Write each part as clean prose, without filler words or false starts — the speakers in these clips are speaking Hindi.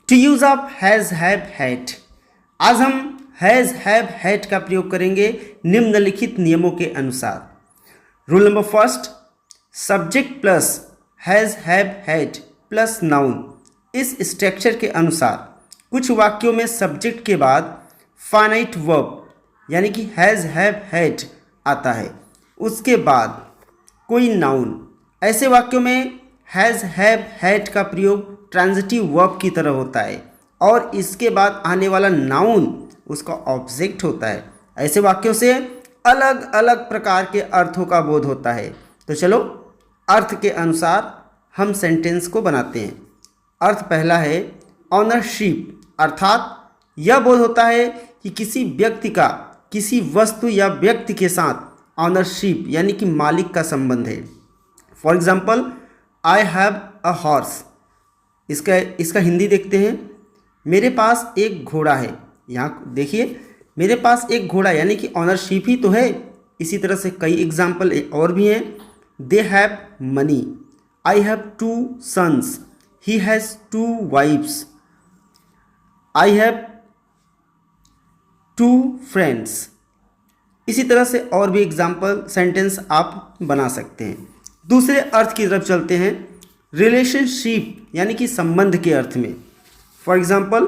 To use of has have had. आज हम हैज़ हैव हैड का प्रयोग करेंगे निम्नलिखित नियमों के अनुसार। Rule number first, subject plus has have had plus noun. इस स्ट्रक्चर के अनुसार कुछ वाक्यों में सब्जेक्ट के बाद फाइनाइट वर्ब यानी कि हैज़ हैव हैड आता है, उसके बाद कोई नाउन। ऐसे वाक्यों में हैज़ हैव हैड का प्रयोग ट्रांजिटिव वर्ब की तरह होता है और इसके बाद आने वाला नाउन उसका ऑब्जेक्ट होता है। ऐसे वाक्यों से अलग अलग प्रकार के अर्थों का बोध होता है। तो चलो अर्थ के अनुसार हम सेंटेंस को बनाते हैं। अर्थ पहला है ऑनरशिप, अर्थात यह बोध होता है कि किसी व्यक्ति का किसी वस्तु या व्यक्ति के साथ ऑनरशिप यानी कि मालिक का संबंध है। For example, I have a horse. इसका हिंदी देखते हैं। मेरे पास एक घोड़ा है। यहाँ देखिए, मेरे पास एक घोड़ा यानी कि ऑनरशिप ही तो है। इसी तरह से कई एग्जाम्पल और भी हैं। They have money, I have 2 sons, he has 2 wives, I have 2 friends। इसी तरह से और भी एग्जाम्पल सेंटेंस आप बना सकते हैं। दूसरे अर्थ की तरफ चलते हैं, रिलेशनशिप यानी कि संबंध के अर्थ में। For example,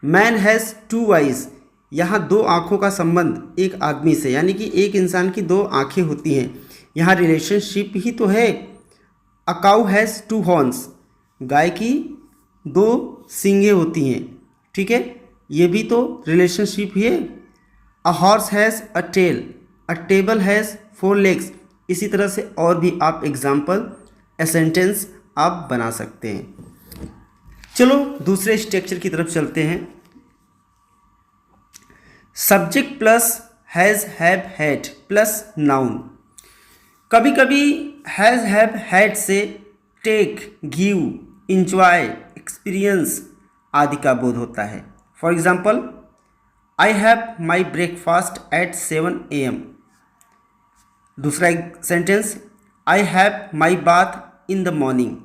man has 2 eyes। यहाँ 2 आँखों का संबंध एक आदमी से यानी कि एक इंसान की 2 आँखें होती हैं, यहाँ रिलेशनशिप ही तो है। A cow has 2 horns। गाय की 2 सींगें होती हैं, ठीक है, ये भी तो रिलेशनशिप ही है। A horse has a tail, a table has 4 legs। इसी तरह से और भी आप एग्जाम्पल सेंटेंस आप बना सकते हैं। चलो दूसरे स्ट्रक्चर की तरफ चलते हैं। Subject plus has have had plus noun. कभी कभी हैज़ हैव हैड से टेक, गिव, इंजॉय, एक्सपीरियंस आदि का बोध होता है। For example, I have my breakfast at 7 AM। दूसरा sentence, I have my bath in the morning.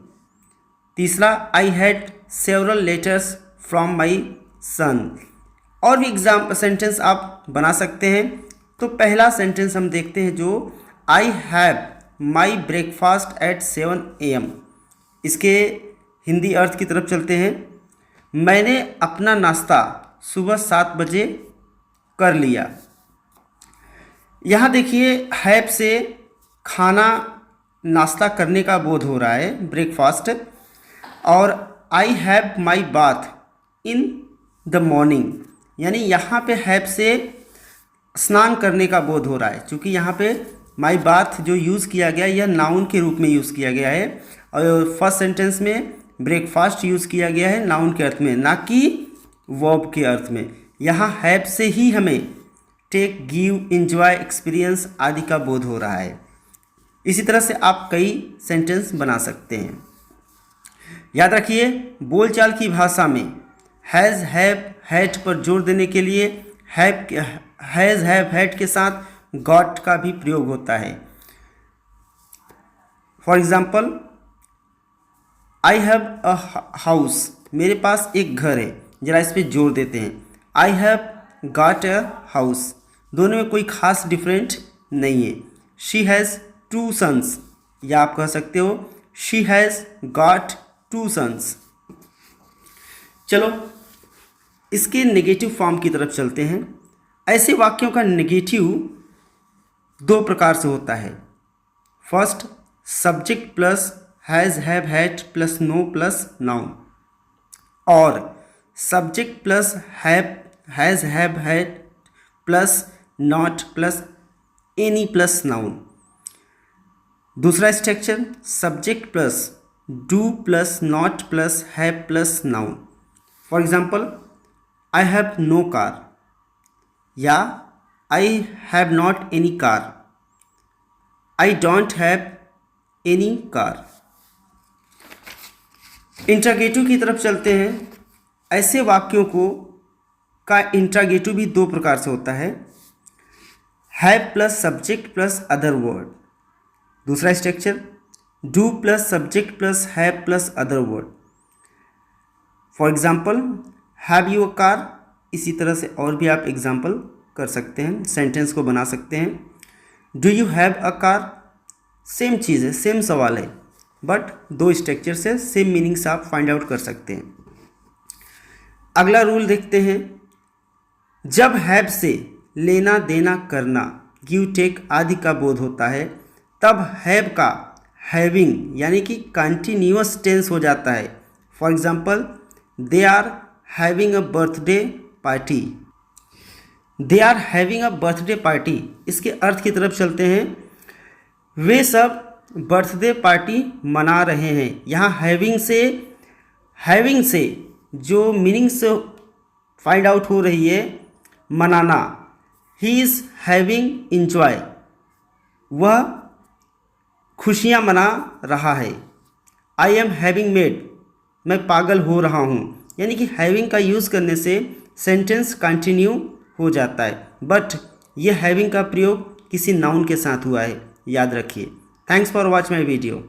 तीसरा, I had several letters from my son. और भी एग्जाम्पल सेंटेंस आप बना सकते हैं। तो पहला सेंटेंस हम देखते हैं, जो आई have my breakfast at 7 AM। इसके हिंदी अर्थ की तरफ चलते हैं। मैंने अपना नाश्ता सुबह 7 बजे कर लिया। यहाँ देखिए, हैव से खाना नाश्ता करने का बोध हो रहा है, ब्रेकफास्ट। और आई have my bath in the morning यानी यहाँ पे हैव से स्नान करने का बोध हो रहा है, क्योंकि यहाँ पे माई बाथ जो यूज़ किया गया यह नाउन के रूप में यूज़ किया गया है और फर्स्ट सेंटेंस में ब्रेकफास्ट यूज़ किया गया है नाउन के अर्थ में, ना कि वर्ब के अर्थ में। यहाँ हैव से ही हमें टेक, गिव, इंजॉय, एक्सपीरियंस आदि का बोध हो रहा है। इसी तरह से आप कई सेंटेंस बना सकते हैं। याद रखिए, बोलचाल की भाषा में हैज़ हैव हैड पर जोर देने के लिए हैज़ हैव हैड के साथ गॉट का भी प्रयोग होता है। For example, I have a house. मेरे पास एक घर है। जरा इस पर जोर देते हैं, I have got a house. दोनों में कोई खास डिफरेंट नहीं है। शी हैज़ 2 sons, या आप कह सकते हो शी हैज़ गॉट 2 sons। चलो इसके नेगेटिव फॉर्म की तरफ चलते हैं। ऐसे वाक्यों का नेगेटिव 2 प्रकार से होता है। First, subject plus has have had plus no plus noun, और subject plus has have had plus not plus any plus noun. दूसरा structure, subject plus do plus not plus have plus noun. For example, I have no car, या I have not any car, I don't have any car. Interrogative की तरफ चलते हैं। ऐसे वाक्यों का इंट्रागेटिव भी 2 प्रकार से होता है, have plus subject plus other word. दूसरा structure, do plus subject plus have plus other word. For example have you a car, इसी तरह से और भी आप एग्जाम्पल कर सकते हैं, सेंटेंस को बना सकते हैं। Do you have a car, same चीज़ है, सेम सवाल है, बट दो स्ट्रक्चर से सेम मीनिंग्स आप फाइंड आउट कर सकते हैं। अगला रूल देखते हैं। जब हैव से लेना देना करना, गिव टेक आदि का बोध होता है, तब हैव का हैविंग यानी कि कंटिन्यूअस टेंस हो जाता है। For example they are having a birthday party, they are having a birthday party, इसके अर्थ की तरफ चलते हैं। वे सब बर्थडे पार्टी मना रहे हैं। यहाँ हैविंग से जो मीनिंग्स फाइंड आउट हो रही है, मनाना, ही इज़ हैविंग इंजॉय, वह खुशियाँ मना रहा है। आई एम हैविंग मेड, मैं पागल हो रहा हूँ। यानी कि हैविंग का यूज़ करने से सेंटेंस कंटिन्यू हो जाता है, बट ये हैविंग का प्रयोग किसी नाउन के साथ हुआ है, याद रखिए। Thanks for watch my video.